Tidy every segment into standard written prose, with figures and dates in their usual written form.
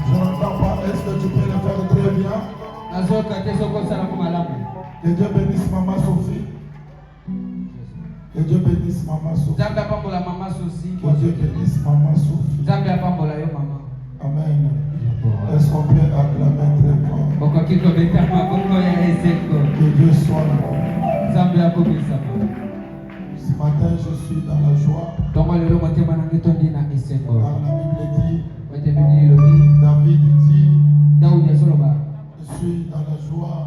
Je n'entends pas. Est-ce que tu peux le faire très bien? Que Dieu bénisse Maman Sophie. Que Dieu bénisse Maman Sophie. Que Dieu bénisse Maman Sophie. Amen. Est-ce qu'on peut acclamer très fort? Que Dieu soit là. Ce matin, je suis dans la joie. Car la Bible dit, David dit, je suis dans la joie.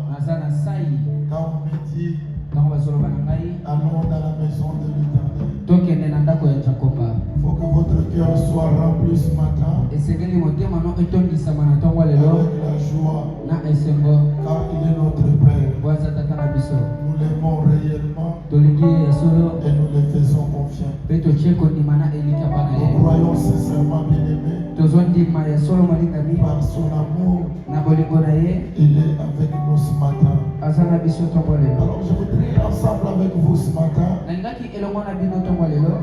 Quand on me dit, allons dans la maison de l'Éternel. Il faut que votre cœur soit rempli ce matin avec la joie, car il est notre Père. Nous l'aimons réellement et nous le faisons confiance. Nous croyons sincèrement, bien-aimés, par son amour, il est avec nous ce matin. Alors je voudrais ensemble avec vous ce matin que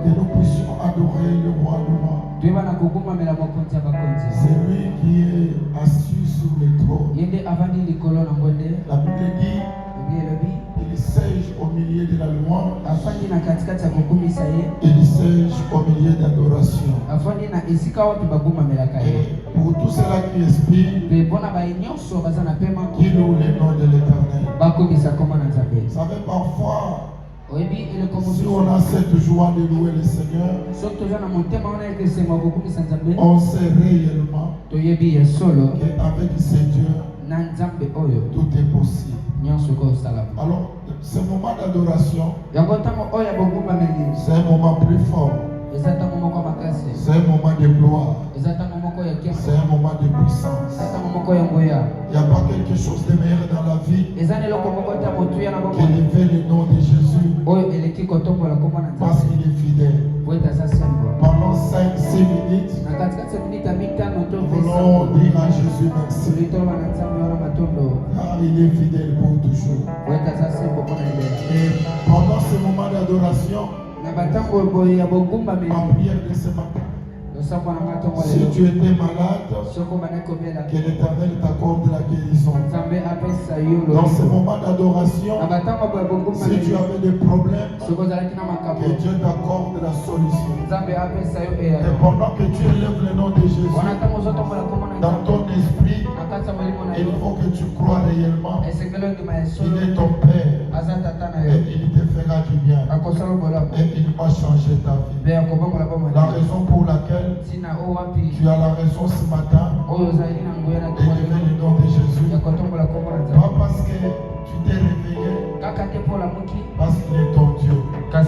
nous puissions adorer le roi de roi. C'est lui qui est assis sur le trône. La Bible dit, il siège au milieu de la louange. Il siège au milieu d'adoration. Et pour tous ceux-là qui inspirent, qui louent le nom de l'Éternel. Vous savez, parfois, si on a cette joie de louer le Seigneur, on sait réellement qu'avec ces dieux, tout est possible. Alors, ce moment d'adoration, c'est un moment plus fort. C'est un moment de gloire. C'est un moment de puissance. Il n'y a pas quelque chose de meilleur dans la vie qu'élever le nom de Jésus parce qu'il est fidèle. Pendant 5-6 minutes, nous voulons dire à Jésus merci. Car il est fidèle pour toujours. Et pendant ce moment d'adoration, ma prière de ce matin, si tu étais malade, que l'Éternel t'accorde la guérison. Dans ce moment d'adoration, si tu avais des problèmes, que Dieu t'accorde la solution. Et pendant que tu élèves le nom de Jésus, dans ton esprit, il faut que tu crois réellement qu'il est ton Père et il te fera du bien et il va changer ta vie. La raison pour laquelle tu as la raison ce matin d'élever le nom de Jésus, pas parce que tu t'es réveillé, parce qu'il est ton Dieu, pas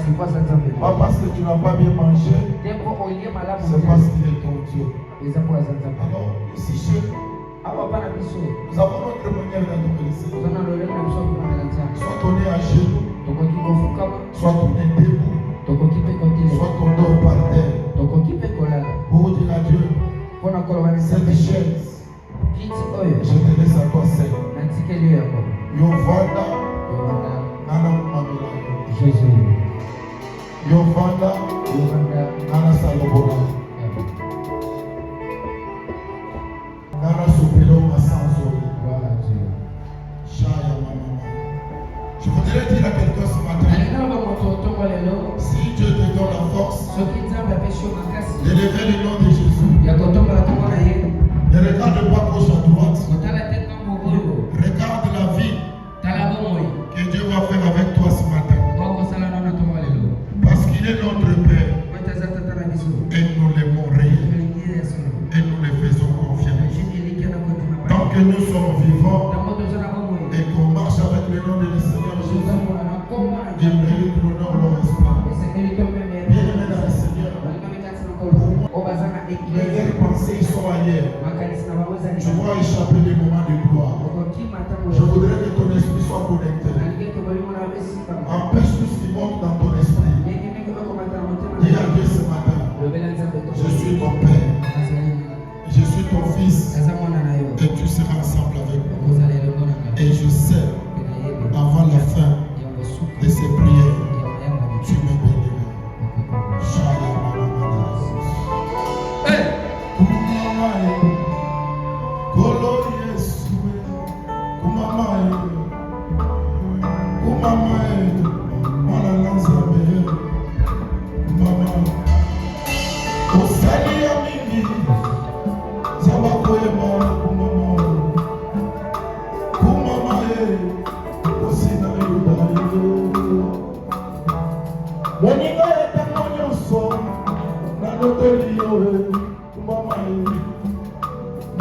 parce que tu n'as pas bien mangé, c'est parce qu'il est ton Dieu. Alors ici chez nous, nous avons notre manière d'adorer le Seigneur. Soit on est à genoux, soit on est debout, soit on dort par terre. Pour dire à Dieu, cette chaise, je te laisse à toi seul. Yovanda, Nana Mamela. Yovanda, Nana Salobora. Nana Supelo Massanzori. Chaya Mama. Je voudrais dire à quelqu'un ce matin, si Dieu te donne la force d'élever le nom de Jésus, ne regarde pas gauche à droite, regarde la vie que Dieu va faire avec toi ce matin. Parce qu'il est notre Père et nous l'aimons réellement et nous le faisons confiance. Tant que nous sommes vivants et qu'on marche avec le nom de Seigneur Jésus, il mérite l'honneur, le respect. Bien-aimés dans le Seigneur, les pensées sont ailleurs. Tu vois échapper des moments de gloire. Je voudrais que ton esprit soit connecté. Empêche tout ce qui monte dans ton esprit. Dis à Dieu ce matin, je suis ton Père, je suis ton Fils, et tu seras ensemble avec moi. Et je sais, avant la fin de ces prières, tu me béniras. Hey!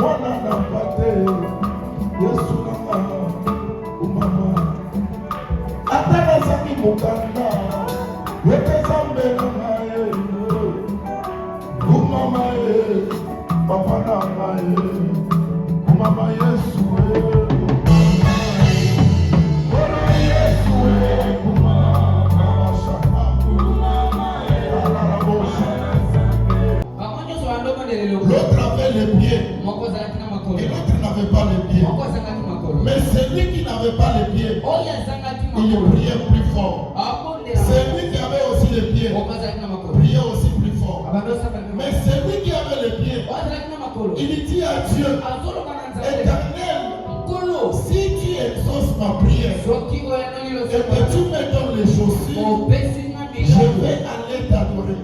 mwana na pate Yesu nanga umama ata nazangi mokanda yote zambe nanga ye umama ye papa nanga ye umama Yesu l'autre avait les pieds et l'autre n'avait pas les pieds. Mais celui qui n'avait pas les pieds, il priait plus fort. Celui qui avait aussi les pieds, priait aussi plus fort. Mais celui qui avait les pieds, il dit à Dieu, Éternel, si tu exauces ma prière et que tu me donnes les chaussures, je vais aller t'adorer.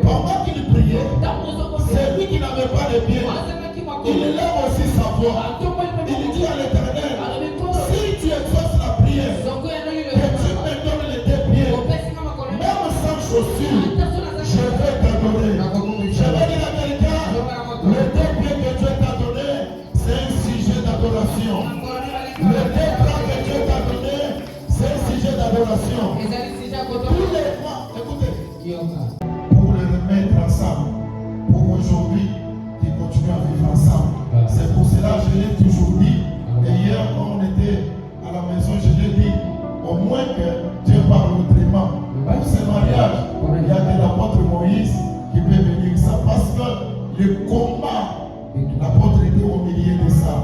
Pendant qu'il priait, celui qui n'avait pas les pieds, il élève aussi sa voix. Il dit à l'Éternel, si tu exauces la prière, que tu me donnes les deux pieds, même sans chaussures, je vais t'adorer. Je vais dire à quelqu'un, les deux pieds que Dieu t'a donné, c'est un sujet d'adoration. Les deux bras que Dieu t'a donné, c'est un sujet d'adoration. Tous les fois, écoutez, pour les remettre ensemble, pour aujourd'hui, qui continuent à vivre ensemble. C'est pour cela que je l'ai toujours dit. Et hier, quand on était à la maison, je l'ai dit, au moins que Dieu parle autrement. Pour ce mariage, il y a que l'apôtre Moïse qui peut venir ça. Parce que le combat, l'apôtre était au milieu de ça.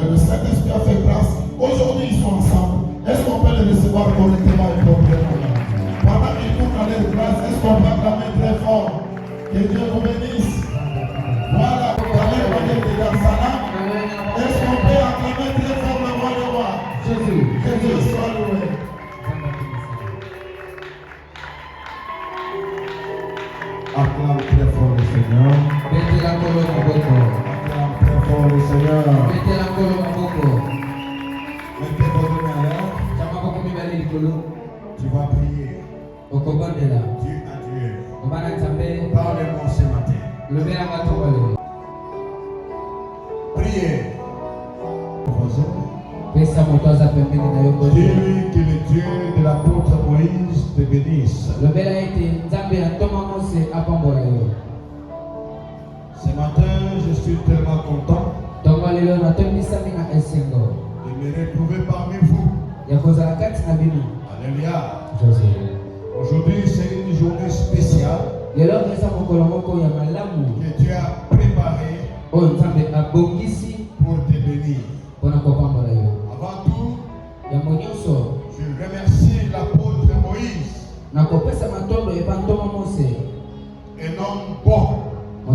Et le Saint-Esprit a fait grâce. Aujourd'hui, ils sont ensemble. Est-ce qu'on peut les recevoir correctement et proprement? Pendant qu'ils font dans leur grâce, est-ce qu'on peut acclamer très fort? Que Dieu vous bénisse. Voilà, dans les moyens de Darsana, est-ce qu'on peut acclamer très fort le roi de roi? Jésus, que Dieu soit loué. Acclame très fort le Seigneur. Mettez la colonne au boko. Acclame très fort le Seigneur. Mettez la colonne au boko. Mettez vos deux mains là. Tu vas prier. Dieu à Dieu. Parlez-moi ce matin. Priez. Dis-lui que le Dieu de l'apôtre Moïse te bénisse. Ce matin, je suis tellement content de me retrouver parmi vous. Alléluia. Aujourd'hui, c'est une journée spéciale que Dieu a préparée pour te bénir. Avant tout, je remercie l'apôtre Moïse, un homme bon, un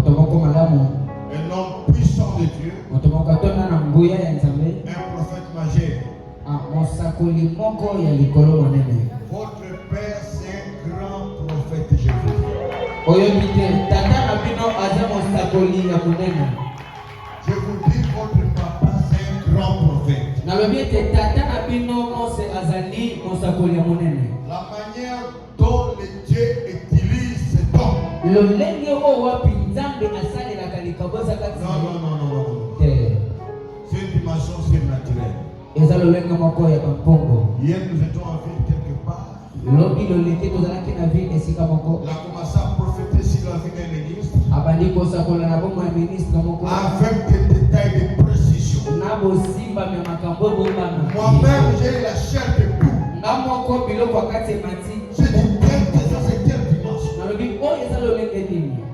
homme puissant de Dieu, un prophète majeur. Votre Père, c'est un grand prophète Jésus. Je vous dis, votre papa, c'est un grand prophète. La manière dont le Dieu utilise cet homme. Non. C'est une dimension surnaturelle. Hier, nous étions en ville quelque part. Il a commencé à prophéter sur la vie d'un ministre avec des détails de précision. Moi-même, j'ai la chair de tout. J'ai dit, quelle dimension.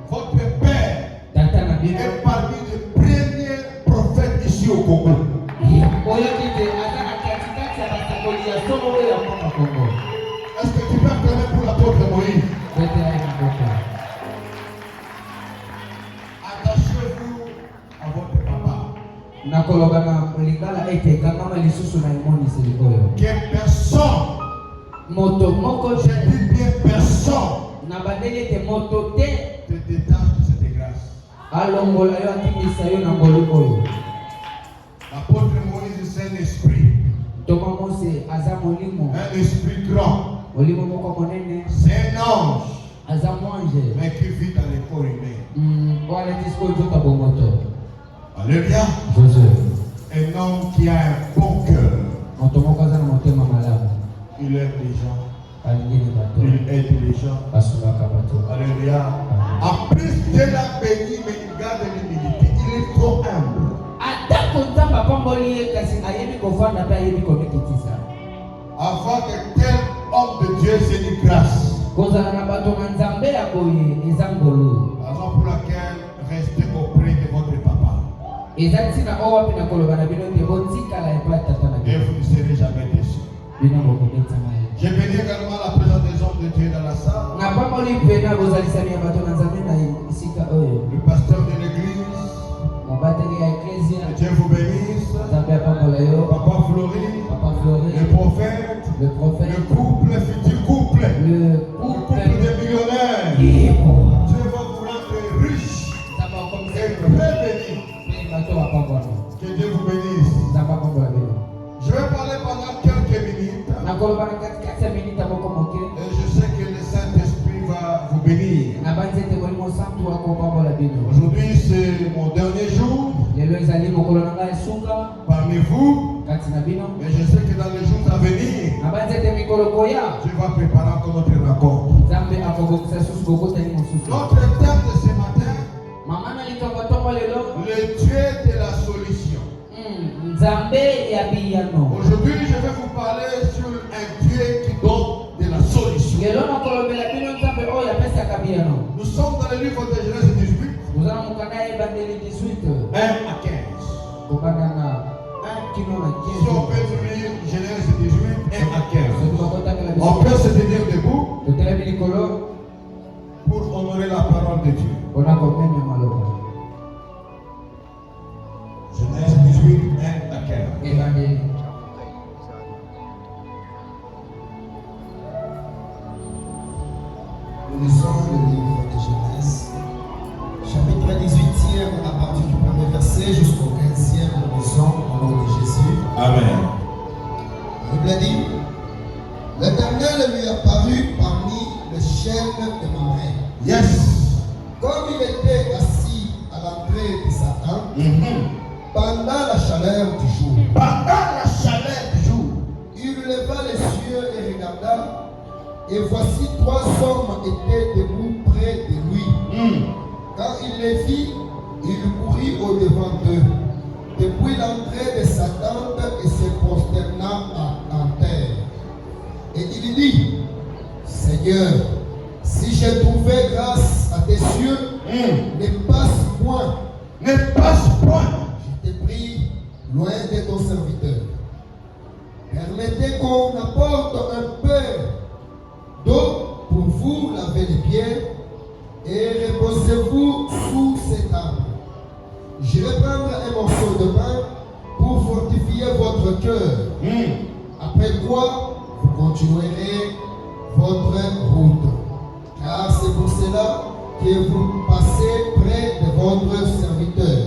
Votre père est parmi les premiers prophètes ici au Congo. Est-ce que tu peux acclamer pour l'apôtre Moïse? Attachez-vous à votre papa. Que personne, je dis bien personne, te détache de cette grâce. L'apôtre Moïse, c'est un esprit. Un esprit grand. C'est un ange. Mais qui vit dans les corps humains. Alléluia. Un homme qui a un bon cœur. Il aime les gens. Il aide les gens. Alléluia. En plus, Dieu l'a béni, mais il garde l'humilité. Il est trop humble. Avant que tel homme de Dieu c'est une grâce. Raison pour laquelle restez auprès de votre papa. Et vous ne serez jamais déçus. Je bénis également la présence des hommes de Dieu dans la salle. Le pasteur de l'église. Dieu vous bénisse. Papa Flori. Le prophète. Le couple, le futur couple. Le couple des millionnaires. Dieu va vous rendre riche et très béni. Que Dieu vous bénisse. Je vais parler pendant quelques minutes. Et je sais que le Saint-Esprit va vous bénir. Aujourd'hui c'est mon dernier jour parmi vous. Mais je sais que dans les jours à venir, Dieu va préparer encore notre rencontre. Notre thème de ce matin, le Dieu de la solution. Aujourd'hui, je vais vous parler sur un Dieu qui donne de la solution. Nous sommes dans le livre de Genèse 18, 1 à 15. Si on peut lire Genèse 18, 1 à 15. On peut se tenir debout pour honorer la parole de Dieu. Genèse 18, 1 à 15. Nous lisons le livre de Genèse, chapitre 18, à partir du premier verset jusqu'au 15e, nous lisons au nom de Jésus. Amen. La Bible dit, l'Éternel lui apparut parmi les chênes de Mamré. Yes. Comme il était assis à l'entrée de sa tente, pendant la chaleur du jour. Il leva les yeux et regarda, et voici 3 hommes étaient debout près de lui. Quand il les vit, il courut au-devant d'eux, depuis l'entrée de sa tente, et se prosterna en terre. Et il dit, Seigneur, si j'ai trouvé grâce à tes yeux, ne passe point. Je t'ai pris loin de ton serviteur. Permettez qu'on apporte un peu d'eau pour vous laver les pieds, et reposez-vous sous cet arbre. J'irai prendre un morceau de pain pour fortifier votre cœur. Après quoi, vous continuerez votre route. Car c'est pour cela que vous passez près de votre serviteur.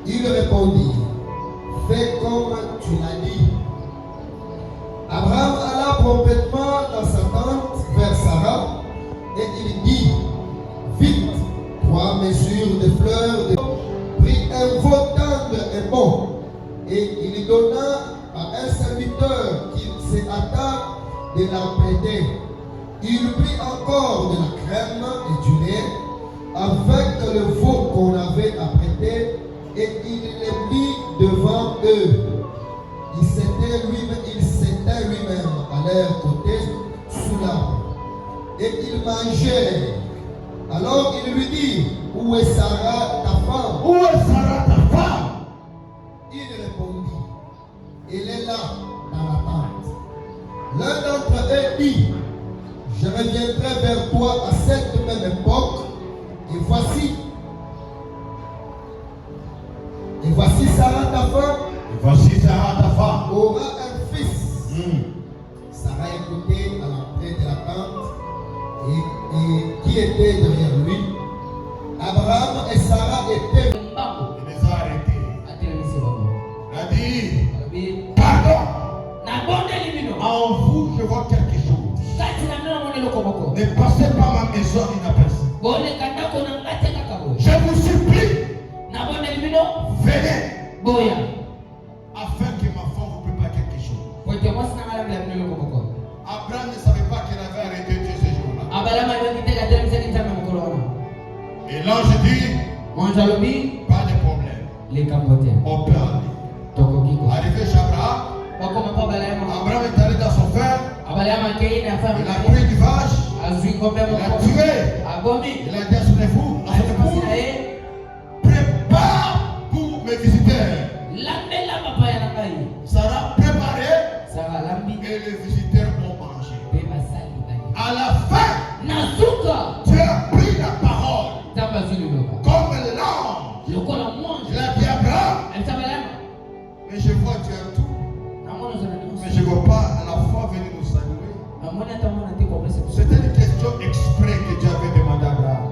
Il répondit, fais comme tu l'as dit. Abraham alla promptement dans sa tente vers Sarah, et il dit, vite, 3 mesures de fleurs de prit un veau tendre et bon, et il donna à un serviteur qui se hâta de la prêter. Il prit encore de la crème et du lait avec le veau qu'on avait apprêté, et il les mit devant eux. Il s'était lui-même à leur côté sous l'arbre, et ils mangeaient. Alors il lui dit, où est Sarah ta femme? Il répondit, elle est là dans la tente. L'un d'entre eux dit, je reviendrai vers toi à cette même époque, et voici Sarah ta femme aura un fils. Sarah écoutait à l'entrée de la tente, et qui était derrière lui. Abraham et Sarah étaient. Il les a arrêtés. Il a dit, pardon. En vous, je vois quelque chose. Ne passez pas ma maison inaperçue. Je vous supplie. afin que ma femme vous prépare quelque chose. Abraham ne savait pas qu'elle avait arrêté Dieu ce jour-là. Et l'ange dit, pas de problème. On peut aller. Arrivé chez Abraham, Abraham est allé dans son frère. Il a pris du vache. Il a tué. Il a dit à son époux, prépare pour mes visiteurs. Sarah préparé et les visiteurs ont mangé. À la fin, tu as pris la parole comme l'ange. Il a dit à Abraham, mais je vois tu as tout. Mais je ne vois pas la foi venir nous saluer. C'était une question exprès que Dieu avait demandé à Abraham.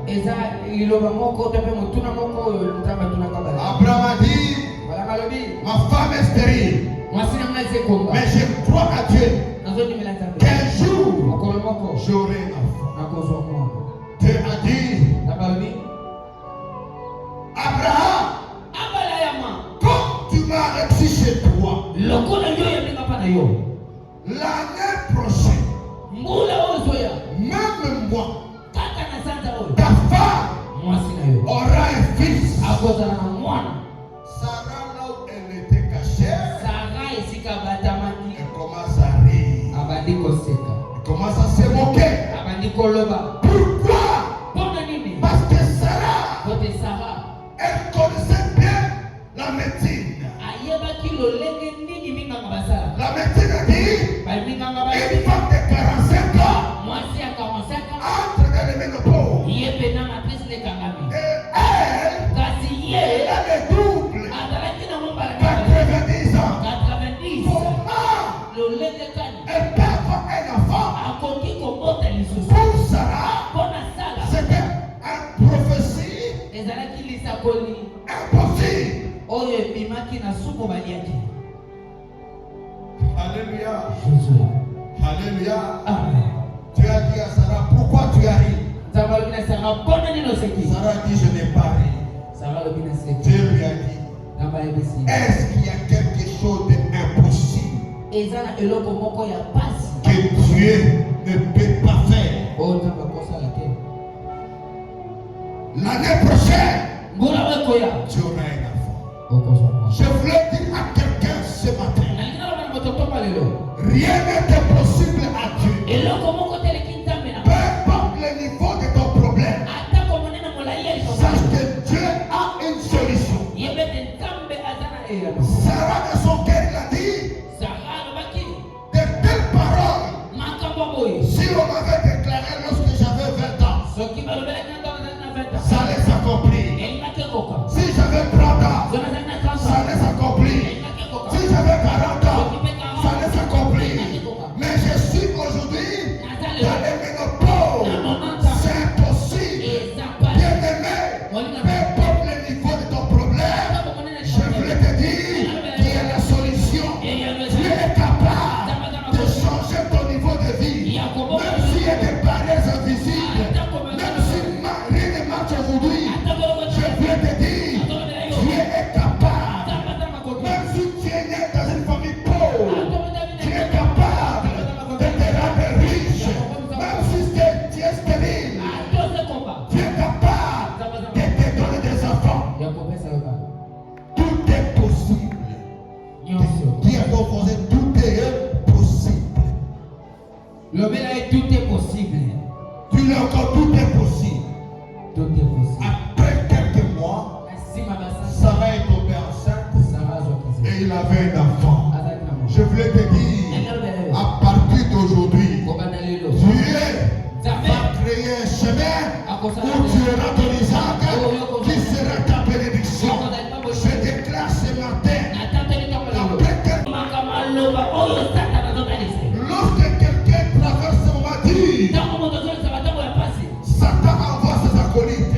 Abraham a dit, ma femme est stérile. Mais je crois à Dieu qu'un jour j'aurai un enfant. Dieu a dit, Abraham, quand tu m'as réussi chez toi, l'année prochaine, même moi, ta femme aura un fils. Sarah, là où elle était cachée, elle commence à rire. Elle commence à se moquer. Pourquoi? Parce que Sarah, elle connaissait bien la médecine. La médecine a dit, une femme de 45 ans entre dans les ménopauses. Et elle a le double. 90 ans. Comment elle peut avoir un enfant? Pour Sarah, c'était une prophétie impossible. Alléluia. Alléluia. Tu as dit à Sarah, pourquoi tu as ri? Sarah dit, je n'ai pas ri. Dieu lui a dit, est-ce qu'il y a quelque chose d'impossible que Dieu ne peut pas faire? L'année prochaine, tu auras un enfant. Je voulais dire à quelqu'un ce matin, rien n'est impossible à Dieu. Peu importe le niveau de ton problème, sache que Dieu a une solution. Sarah de son cœur l'a dit, de telles paroles, si on m'avait déclaré lorsque j'avais 20 ans, ça allait s'accomplir. Si j'avais 30 ans, ça allait s'accomplir. Si j'avais 40 ans, ça allait s'accomplir. Mais je suis aujourd'hui dans les ménopauses. C'est impossible. Bien-aimé, peu importe le niveau de ton problème, je voulais te dire qu'il y a la solution. Tu es capable de changer ton niveau de vie. Même s'il y a des barrières invisibles, même si rien ne marche aujourd'hui, je voulais te dire, tu es capable. Même si tu es né dans une famille pauvre, tu es capable de te rendre riche. Même si tu es stérile, tu es capable de te donner des enfants. Tout est possible. Dis à ton voisin, tout est possible. Tout est possible. Dis-le encore, tout est possible. Tout est possible. Après quelques mois, Sarah est tombée enceinte et il avait un enfant. Je voulais te dire, à partir d'aujourd'hui, Dieu va créer un chemin où tu auras ton Isaac qui sera ta bénédiction. Je déclare ce matin, lorsque quelqu'un traverse ce moment, dit, Satan envoie ses acolytes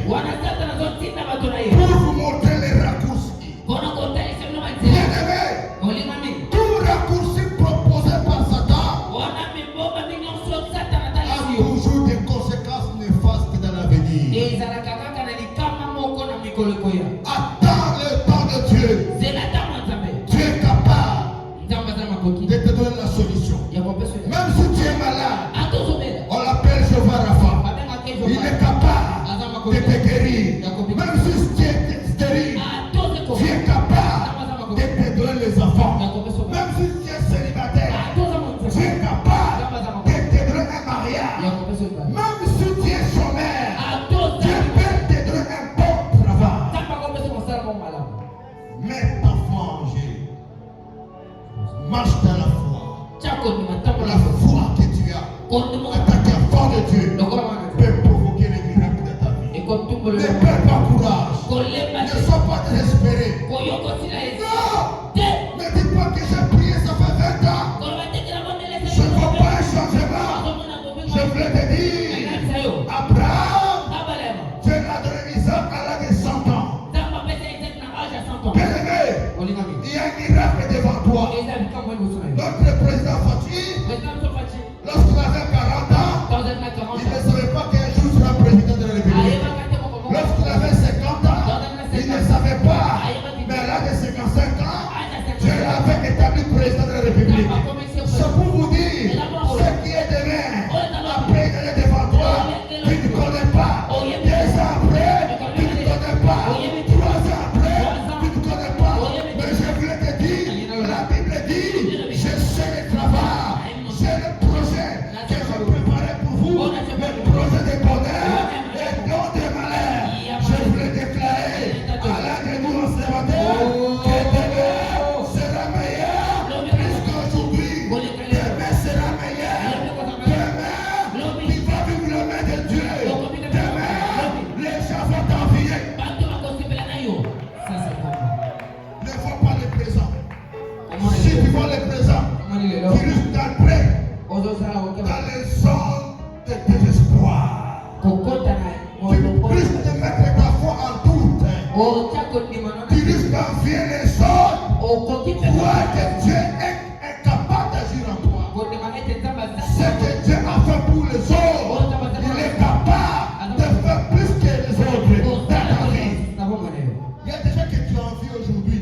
pour vous montrer les raccourcis. Bien-aimé, tout raccourci proposé par Satan a toujours des conséquences néfastes dans l'avenir. Attends le temps de Dieu. Marche dans la foi. La foi que tu as en tant qu'enfant de Dieu peut provoquer les miracles de ta vie. Ne perds pas courage. Ne sois pas désespéré. Non! Ne dis pas que j'ai prié, ça fait 20 ans. Je ne vois pas un changement. Je voulais te dire, Abraham, Dieu l'a donné Isaac à l'âge de 100 ans. Bien-aimé, il y a un miracle devant toi. Notre président Fatih, lorsqu'il avait 40 ans, il ne savait pas qu'un jour il sera président de la République. Lorsqu'il avait 50 ans, il ne savait pas. Mais à l'âge de 55 ans, Dieu l'avait établi président de la République. C'est pour vous dire, ce qui est demain, après il est devant toi, tu ne connais pas. 2 ans après, tu ne connais pas. 3 ans après, tu ne connais pas. Mais je voulais te dire, la Bible dit, je sais le travail, j'ai le projet que j'ai préparé pour vous, le projet de bonheur et non de malheur. Je voulais déclarer à l'âge de nous observateurs que demain sera meilleur plus qu'aujourd'hui. Demain sera meilleur. Demain, tu vas vivre le main de Dieu. Demain, les gens vont t'envier. Ne vois pas le présent. Si tu vois le présent, tu risques d'entrer dans les zones de désespoir. Tu risques de mettre ta foi en doute. Tu risques d'envier les autres. Croire que Dieu est capable d'agir en toi. Ce que Dieu a fait pour les autres, il est capable de faire plus que les autres dans ta vie. Il y a des gens que tu envies aujourd'hui.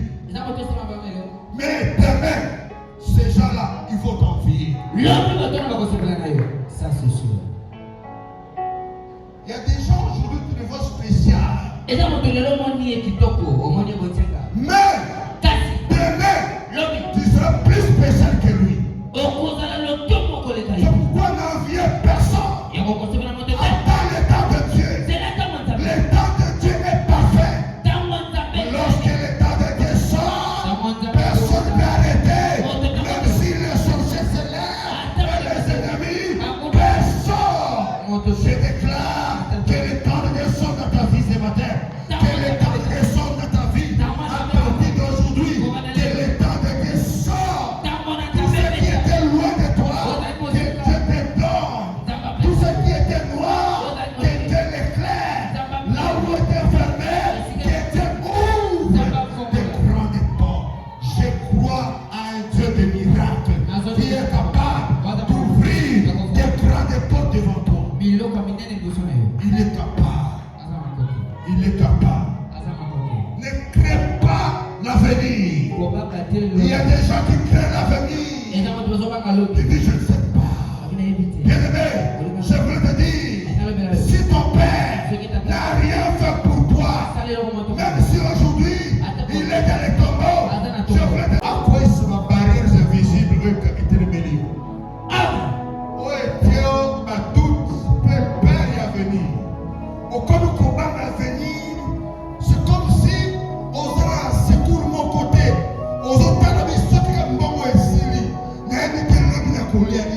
Mais demain, ces gens-là, ils vont t'envier. Ça c'est sûr. Il y a des gens aujourd'hui qui les voient spécial. Mais demain, tu seras plus spécial que lui. C'est pourquoi n'enviez personne. Attends le temps de Dieu. Le temps de Dieu est parfait. Lorsque le temps de Dieu sort, personne ne peut arrêter. Même si les sorciers se lèvent et les ennemis, personne. Je déclare que le temps de Dieu sort dans ta vie ce matin. Que le temps de Dieu sort dans ta vie. À partir d'aujourd'hui, que le temps de Dieu sort. Tout ce qui était loin de toi, que Dieu te donne. Tout ce qui était noir, que Dieu l'éclaire. Là où était fermé, que Dieu ouvre de grandes portes. Je crois à un Dieu de miracles qui est capable d'ouvrir de grandes portes devant toi. Il est capable. Il est capable. Ne crée pas l'avenir. Il y a des gens qui créent l'avenir. Tu dis, je ne sais pas. Bien-aimé, je veux te dire, si ton père n'a rien fait pour toi, même si aujourd'hui il est dans les tombeaux, je voulais te dire, à quoi il sera barrière invisible et télémélie. Oh, Dieu m'a tout préparé à venir. Au cas où combat à venir, c'est comme si on aura secours mon côté. On aura mis ce qui est bon ici. N'a pas de couleur.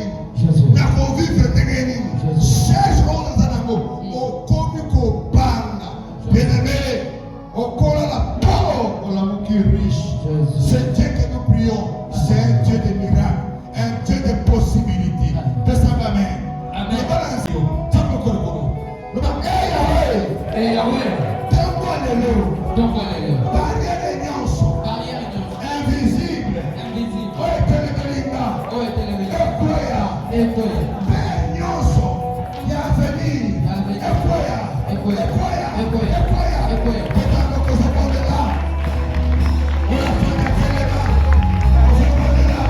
N'a pas vivre de rien. Cherche on les animaux. Au commis qu'on parle. Bien aimé, au col à la peau, on l'a qui est riche. C'est Dieu que nous prions. C'est un Dieu de miracles, un Dieu de possibilités. De sa main. Amen. Et Yahweh, donne-moi les lots. Barrière des nyonso. Invisible. Oh, Ekoya. Ben nyonso. Il y a venir. Ekoya. Peut-être que ce monde est là. On a fait des éléments. Ce monde est là.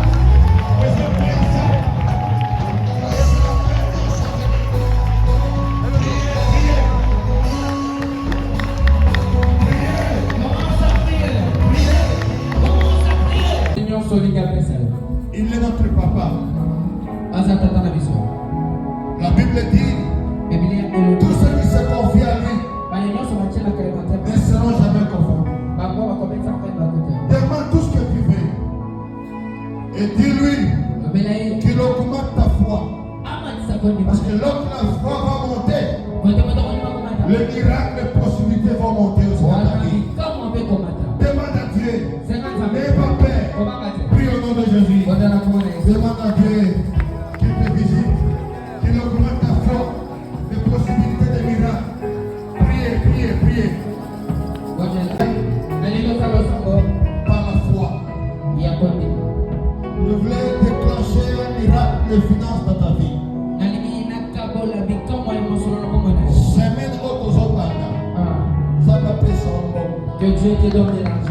Et ce pays ça. Il est notre papa. La Bible dit, tous ceux qui se confient à lui ne seront jamais confondus. Demande tout ce que tu veux. Et lorsque la foi va monter, les miracles, les possibilités vont monter aussi dans ta vie. Demande à Dieu. N'aie pas peur. Prie au nom de Jésus. Demande à Dieu qu'il te visite, qu'il augmente ta foi, les possibilités de miracles. Priez, priez, priez. Par la foi. Je voulais déclencher un miracle de finance dans ta vie. Semaine autre aux autres. Ça m'a fait son bon. Que Dieu te donne de l'argent.